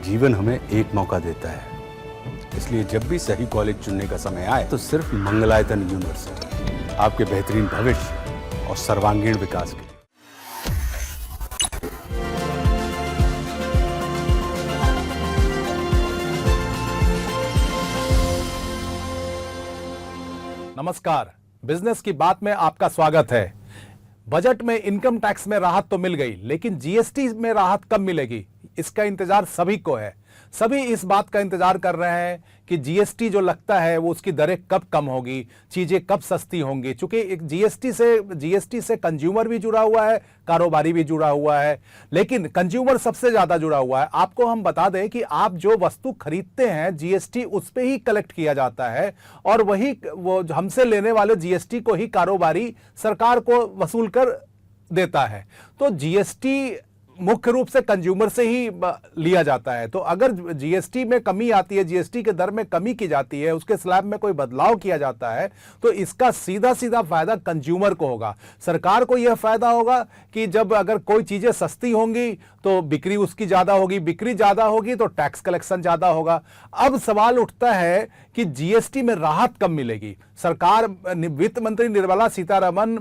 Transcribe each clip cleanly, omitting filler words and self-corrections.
जीवन हमें एक मौका देता है, इसलिए जब भी सही कॉलेज चुनने का समय आए तो सिर्फ मंगलायतन यूनिवर्सिटी आपके बेहतरीन भविष्य और सर्वांगीण विकास के लिए। नमस्कार, बिजनेस की बात में आपका स्वागत है। बजट में इनकम टैक्स में राहत तो मिल गई, लेकिन जीएसटी में राहत कब मिलेगी, इसका इंतजार सभी को है। सभी इस बात का इंतजार कर रहे हैं कि जीएसटी जो लगता है वो उसकी दरें कब कम होगी, चीजें कब सस्ती होंगी। चूंकि एक जीएसटी से कंज्यूमर भी जुड़ा हुआ है, कारोबारी भी जुड़ा हुआ है, लेकिन कंज्यूमर सबसे ज्यादा जुड़ा हुआ है। आपको हम बता दें कि आप जो वस्तु खरीदते हैं जीएसटी उस पे ही कलेक्ट किया जाता है और वही वो हमसे लेने वाले जीएसटी को ही कारोबारी सरकार को वसूल कर देता है। तो जीएसटी मुख्य रूप से कंज्यूमर से ही लिया जाता है। तो अगर जीएसटी में कमी आती है, जीएसटी के दर में कमी की जाती है, उसके स्लैब में कोई बदलाव किया जाता है, तो इसका सीधा सीधा फायदा कंज्यूमर को होगा। सरकार को यह फायदा होगा कि जब अगर कोई चीजें सस्ती होंगी तो बिक्री उसकी ज्यादा होगी, बिक्री ज्यादा होगी तो टैक्स कलेक्शन ज्यादा होगा। अब सवाल उठता है कि जीएसटी में राहत कब मिलेगी। सरकार, वित्त मंत्री निर्मला सीतारमण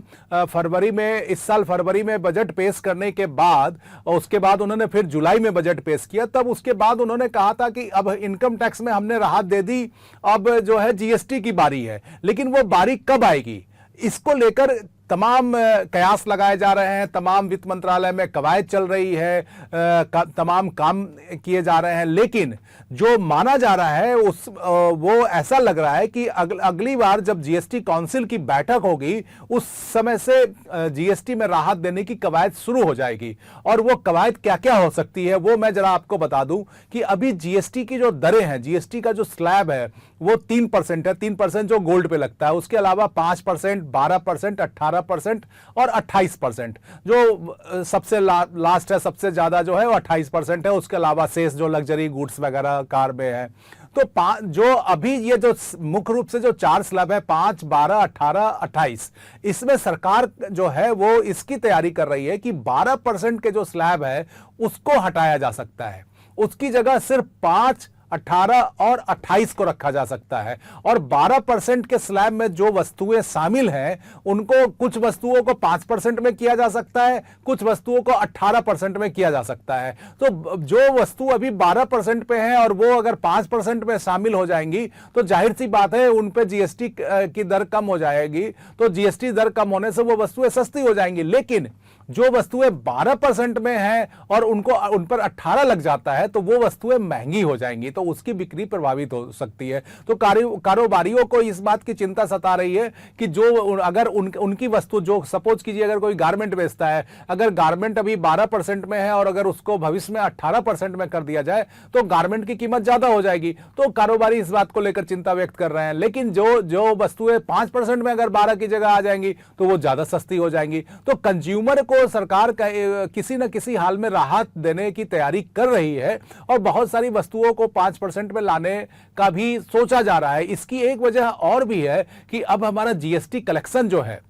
इस साल फरवरी में बजट पेश करने के बाद और उसके बाद उन्होंने फिर जुलाई में बजट पेश किया। तब उसके बाद उन्होंने कहा था कि अब इनकम टैक्स में हमने राहत दे दी, अब जो है जीएसटी की बारी है। लेकिन वो बारी कब आएगी, इसको लेकर तमाम कयास लगाए जा रहे हैं, तमाम वित्त मंत्रालय में कवायद चल रही है, तमाम काम किए जा रहे हैं। लेकिन जो माना जा रहा है वो ऐसा लग रहा है कि अगली बार जब जीएसटी काउंसिल की बैठक होगी उस समय से जीएसटी में राहत देने की कवायद शुरू हो जाएगी। और वो कवायद क्या क्या हो सकती है वो मैं जरा आपको बता दूं कि अभी जीएसटी की जो दरें हैं, जीएसटी का जो स्लैब है वो 3% है। 3% जो गोल्ड पे लगता है, उसके अलावा 5%, 12%, 18% और 28%। जो सबसे लास्ट है, सबसे ज्यादा जो है वो 28% है। उसके अलावा शेष जो लग्जरी गुड्स वगैरह कार में है। तो जो अभी ये जो मुख्य रूप से जो 4 स्लैब है, 5, 12, 18, 28, इसमें सरकार जो है वो इसकी तैयारी कर रही है कि 12% के जो स्लैब है उसको हटाया जा सकता है। उसकी जगह सिर्फ 5, 18 और 28 को रखा जा सकता है। और 12% के स्लैब में जो वस्तुएं शामिल हैं उनको, कुछ वस्तुओं को 5% में किया जा सकता है, कुछ वस्तुओं को 18% में किया जा सकता है। तो जो वस्तु अभी 12% पे है और वो अगर 5% में शामिल हो जाएंगी तो जाहिर सी बात है उन पे जीएसटी की दर कम हो जाएगी। तो जीएसटी दर कम होने से वो वस्तुएं सस्ती हो जाएंगी। लेकिन जो वस्तुएं 12% में हैं और उन पर 18 लग जाता है तो वो वस्तुएं महंगी हो जाएंगी, तो उसकी बिक्री प्रभावित हो सकती है। तो कारोबारियों को इस बात की चिंता सता रही है कि जो अगर उनकी वस्तु, जो सपोज कीजिए अगर कोई गारमेंट बेचता है, अगर गारमेंट अभी 12% में है और अगर उसको भविष्य में 18% में कर दिया जाए तो गारमेंट की कीमत ज्यादा हो जाएगी। तो कारोबारी इस बात को लेकर चिंता व्यक्त कर रहे हैं। लेकिन जो वस्तुएं 5% में अगर 12 की जगह आ जाएंगी तो वो ज्यादा सस्ती हो जाएंगी। तो कंज्यूमर को सरकार किसी न किसी हाल में राहत देने की तैयारी कर रही है और बहुत सारी वस्तुओं को 5% में लाने का भी सोचा जा रहा है। इसकी एक वजह और भी है कि अब हमारा जीएसटी कलेक्शन जो है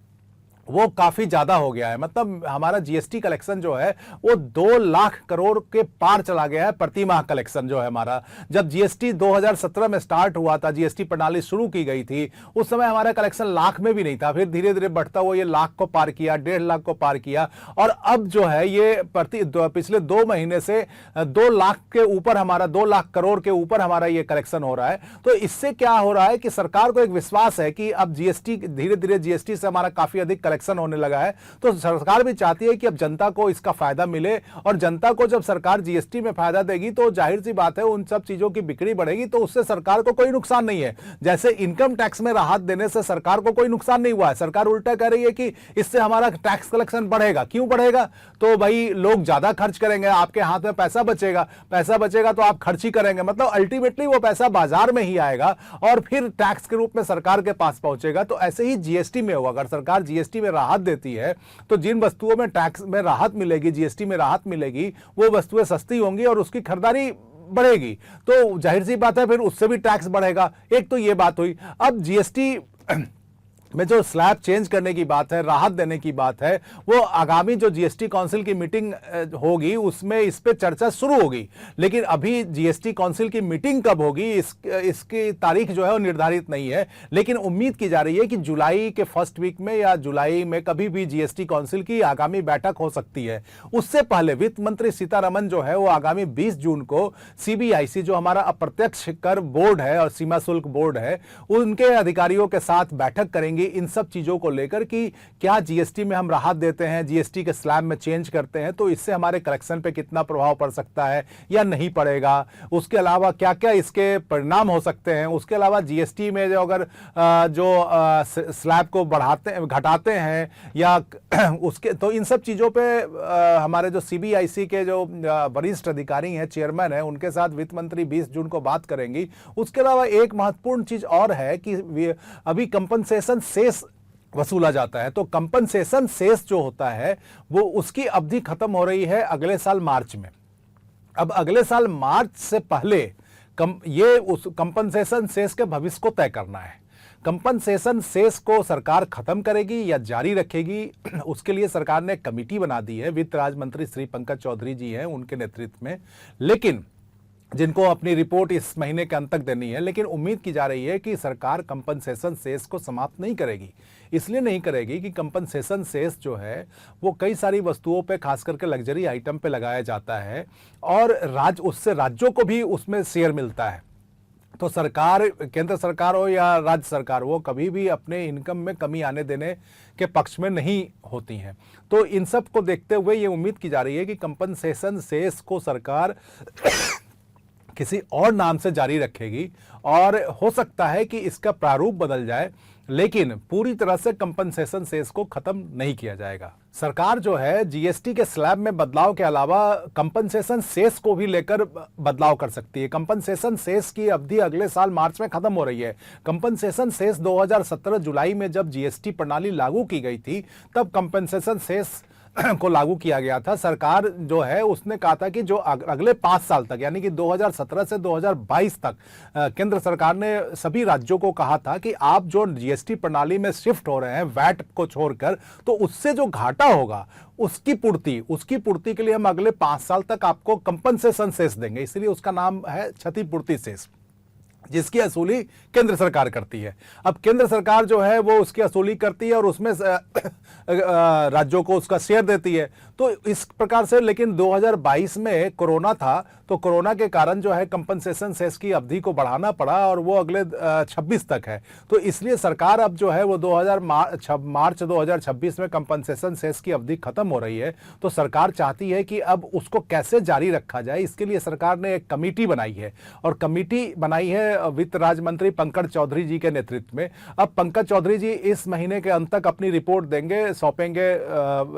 वो काफी ज्यादा हो गया है। मतलब हमारा जीएसटी कलेक्शन जो है वो 2 लाख करोड़ के पार चला गया है प्रति माह कलेक्शन जो है हमारा। जब जीएसटी 2017 में स्टार्ट हुआ था, जीएसटी प्रणाली शुरू की गई थी, उस समय हमारा कलेक्शन लाख में भी नहीं था। फिर धीरे धीरे बढ़ता हुआ ये लाख को पार किया, 1.5 लाख को पार किया और अब जो है ये पिछले 2 महीने से 2 लाख के ऊपर, हमारा 2 लाख करोड़ के ऊपर हमारा ये कलेक्शन हो रहा है। तो इससे क्या हो रहा है कि सरकार को एक विश्वास है कि अब जीएसटी, धीरे धीरे जीएसटी से हमारा काफी अधिक कलेक्शन होने लगा है। तो सरकार भी चाहती है कि अब जनता को इसका फायदा मिले और जनता को जब सरकार जीएसटी में फायदा देगी तो जाहिर सी बात है उन सब चीजों की बिक्री बढ़ेगी, तो उससे सरकार को कोई नुकसान नहीं है। जैसे इनकम टैक्स में राहत देने से सरकार को कोई नुकसान नहीं हुआ है। सरकार उल्टा कह रही है कि इससे हमारा टैक्स कलेक्शन बढ़ेगा। क्यों बढ़ेगा? तो भाई लोग ज्यादा खर्च करेंगे, आपके हाथ में पैसा बचेगा, पैसा बचेगा तो आप खर्च ही करेंगे। मतलब अल्टीमेटली वो पैसा बाजार में ही आएगा और फिर टैक्स के रूप में सरकार के पास पहुंचेगा। तो ऐसे ही जीएसटी में होगा। अगर सरकार जीएसटी में राहत देती है तो जिन वस्तुओं में टैक्स में राहत मिलेगी, जीएसटी में राहत मिलेगी, वो वस्तुएं सस्ती होंगी और उसकी खरीदारी बढ़ेगी। तो जाहिर सी बात है फिर उससे भी टैक्स बढ़ेगा। एक तो ये बात हुई। अब जीएसटी में जो स्लैब चेंज करने की बात है, राहत देने की बात है, वो आगामी जो जीएसटी काउंसिल की मीटिंग होगी उसमें इस पे चर्चा शुरू होगी। लेकिन अभी जीएसटी काउंसिल की मीटिंग कब होगी इसकी तारीख जो है वो निर्धारित नहीं है। लेकिन उम्मीद की जा रही है कि जुलाई के फर्स्ट वीक में या जुलाई में कभी भी जीएसटी काउंसिल की आगामी बैठक हो सकती है। उससे पहले वित्त मंत्री सीतारमन जो है वो आगामी 20 जून को सीबीआईसी, जो हमारा अप्रत्यक्ष कर बोर्ड है और सीमा शुल्क बोर्ड है, उनके अधिकारियों के साथ बैठक करेंगे इन सब चीजों को लेकर कि क्या जीएसटी में हम राहत देते हैं, जीएसटी के स्लैब में चेंज करते हैं तो इससे हमारे कलेक्शन पे कितना प्रभाव पड़ सकता है या नहीं पड़ेगा। उसके अलावा क्या क्या इसके परिणाम हो सकते हैं। उसके अलावा जीएसटी में जो अगर स्लैब को बढ़ाते हैं, घटाते हैं या उसके, तो इन सब चीजों पे हमारे जो सीबीआईसी के जो वरिष्ठ अधिकारी हैं, चेयरमैन हैं, उनके साथ वित्त मंत्री 20 जून को बात करेंगी। उसके अलावा एक महत्वपूर्ण चीज और है कि अभी कंपनसेशन शेष वसूला जाता है, तो कंपनसेशन शेष जो होता है वो उसकी अवधि खत्म हो रही है अगले साल मार्च में। अब अगले साल मार्च से पहले ये उस कंपनसेशन शेष के भविष्य को तय करना है। कंपनसेशन शेष को सरकार खत्म करेगी या जारी रखेगी, उसके लिए सरकार ने कमेटी बना दी है। वित्त राज्य मंत्री श्री पंकज चौधरी जी हैं उनके नेतृत्व में, लेकिन जिनको अपनी रिपोर्ट इस महीने के अंत तक देनी है। लेकिन उम्मीद की जा रही है कि सरकार कंपनसेशन शेष को समाप्त नहीं करेगी। इसलिए नहीं करेगी कि कंपनसेशन शेष जो है वो कई सारी वस्तुओं पे, खास करके लग्जरी आइटम पे लगाया जाता है और उससे राज्यों को भी उसमें शेयर मिलता है। तो सरकार, केंद्र सरकार हो या राज्य सरकार हो, कभी भी अपने इनकम में कमी आने देने के पक्ष में नहीं होती हैं। तो इन सब को देखते हुए ये उम्मीद की जा रही है कि कंपनसेशन शेष को सरकार किसी और नाम से जारी रखेगी और हो सकता है कि इसका प्रारूप बदल जाए, लेकिन पूरी तरह से कंपनसेशन शेष को खत्म नहीं किया जाएगा। सरकार जो है जीएसटी के स्लैब में बदलाव के अलावा कंपनसेशन शेष को भी लेकर बदलाव कर सकती है। कंपनसेशन शेष की अवधि अगले साल मार्च में खत्म हो रही है। कंपनसेशन शेष 2017 जुलाई में जब जीएसटी प्रणाली लागू की गई थी तब कंपनसेशन शेष को लागू किया गया था। सरकार जो है उसने कहा था कि जो अगले 5 साल तक, यानी कि 2017 से 2022 तक केंद्र सरकार ने सभी राज्यों को कहा था कि आप जो जीएसटी प्रणाली में शिफ्ट हो रहे हैं वैट को छोड़कर, तो उससे जो घाटा होगा उसकी पूर्ति के लिए हम अगले 5 साल तक आपको कंपनसेशन शेष देंगे। इसलिए उसका नाम है क्षतिपूर्ति शेष, जिसकी वसूली केंद्र सरकार करती है। अब केंद्र सरकार जो है वो उसकी वसूली करती है और उसमें राज्यों को उसका शेयर देती है। तो इस प्रकार से, लेकिन 2022 में कोरोना था, तो कोरोना के कारण जो है कंपनसेशन शेष की अवधि को बढ़ाना पड़ा और वो अगले 26 तक है। तो इसलिए सरकार अब जो है वो मार्च 2026 में कंपनसेशन शेष की अवधि खत्म हो रही है। तो सरकार चाहती है कि अब उसको कैसे जारी रखा जाए, इसके लिए सरकार ने एक कमेटी बनाई है और कमेटी बनाई है वित्त राज्य मंत्री पंकज चौधरी जी के नेतृत्व में। अब पंकज चौधरी जी इस महीने के अंत तक अपनी रिपोर्ट देंगे, सौंपेंगे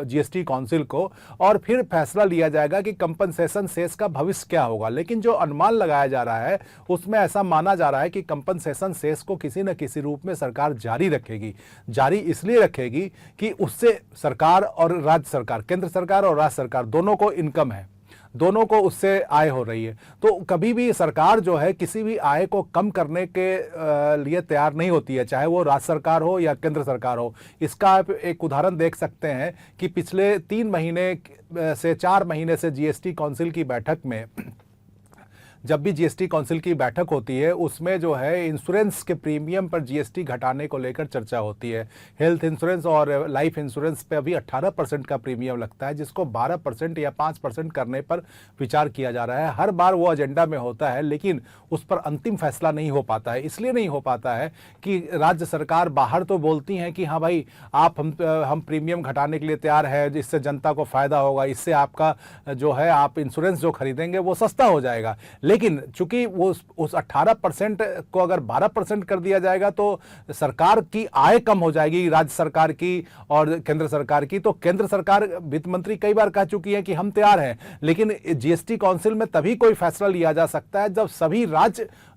जीएसटी काउंसिल को, और फिर फैसला लिया जाएगा कि कंपनसेशन शेष का भविष्य क्या होगा। लेकिन जो अनुमान लगाया जा रहा है उसमें ऐसा माना जा रहा है कि कंपनसेशन शेष को किसी न किसी रूप में सरकार जारी रखेगी। जारी इसलिए रखेगी कि उससे सरकार और राज्य सरकार, केंद्र सरकार और राज्य सरकार दोनों को इनकम है, दोनों को उससे आय हो रही है। तो कभी भी सरकार जो है किसी भी आय को कम करने के लिए तैयार नहीं होती है, चाहे वो राज्य सरकार हो या केंद्र सरकार हो। इसका आप एक उदाहरण देख सकते हैं कि पिछले 3 महीने से 4 महीने से जीएसटी काउंसिल की बैठक में, जब भी जीएसटी काउंसिल की बैठक होती है उसमें जो है इंश्योरेंस के प्रीमियम पर जीएसटी घटाने को लेकर चर्चा होती है। हेल्थ इंश्योरेंस और लाइफ इंश्योरेंस पे अभी 18% का प्रीमियम लगता है, जिसको 12% या 5% करने पर विचार किया जा रहा है। हर बार वो एजेंडा में होता है, लेकिन उस पर अंतिम फैसला नहीं हो पाता है। इसलिए नहीं हो पाता है कि राज्य सरकार बाहर तो बोलती हैं कि हाँ भाई आप हम प्रीमियम घटाने के लिए तैयार है, जिससे जनता को फायदा होगा, इससे आपका जो है आप इंश्योरेंस जो खरीदेंगे वो सस्ता हो जाएगा। लेकिन चूंकि वो उस 18% को अगर 12% कर दिया जाएगा तो सरकार की आय कम हो जाएगी, राज्य सरकार की और केंद्र सरकार की। तो केंद्र सरकार, वित्त मंत्री कई बार कह चुकी है कि हम तैयार हैं, लेकिन जीएसटी काउंसिल में तभी कोई फैसला लिया जा सकता है जब सभी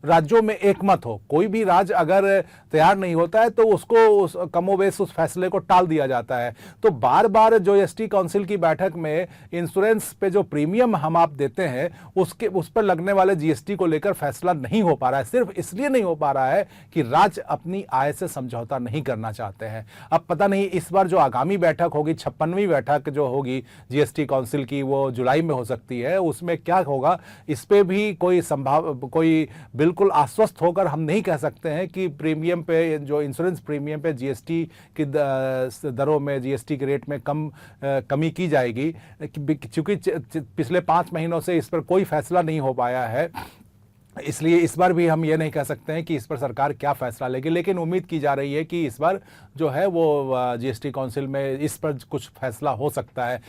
राज्यों में एकमत हो। कोई भी राज्य अगर तैयार नहीं होता है तो उसको कमोबेश उस फैसले को टाल दिया जाता है। तो बार बार जो जीएसटी काउंसिल की बैठक में इंश्योरेंस पे जो प्रीमियम हम आप देते हैं उस पर लगने वाले वाले जीएसटी को लेकर फैसला नहीं हो पा रहा है। सिर्फ इसलिए नहीं हो पा रहा है कि राज्य अपनी आय से समझौता नहीं करना चाहते हैं। अब पता नहीं इस बार जो आगामी बैठक होगी, 56वीं बैठक जो होगी जीएसटी काउंसिल की, वो जुलाई में हो सकती है। उसमें क्या होगा इस पे भी कोई बिल्कुल आश्वस्त होकर हम नहीं कह सकते हैं कि प्रीमियम पे, जो इंश्योरेंस प्रीमियम पे जीएसटी की दरों में, जीएसटी के रेट में कमी की जाएगी, क्योंकि पिछले 5 महीनों से इस पर कोई फैसला नहीं हो पाया है। इसलिए इस बार भी हम ये नहीं कह सकते हैं कि इस पर सरकार क्या फैसला लेगी, लेकिन उम्मीद की जा रही है कि इस बार जो है वो जीएसटी काउंसिल में इस पर कुछ फैसला हो सकता है।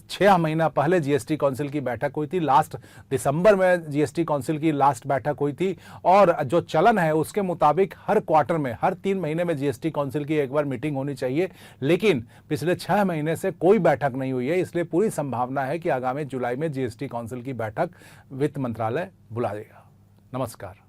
6 महीना पहले जीएसटी काउंसिल की बैठक हुई थी, लास्ट दिसंबर में जीएसटी काउंसिल की लास्ट बैठक हुई थी, और जो चलन है उसके मुताबिक हर क्वार्टर में, हर 3 महीने में जीएसटी काउंसिल की एक बार मीटिंग होनी चाहिए। लेकिन पिछले 6 महीने से कोई बैठक नहीं हुई है, इसलिए पूरी संभावना है कि आगामी जुलाई में जीएसटी काउंसिल की बैठक वित्त मंत्रालय बुला देगा। नमस्कार।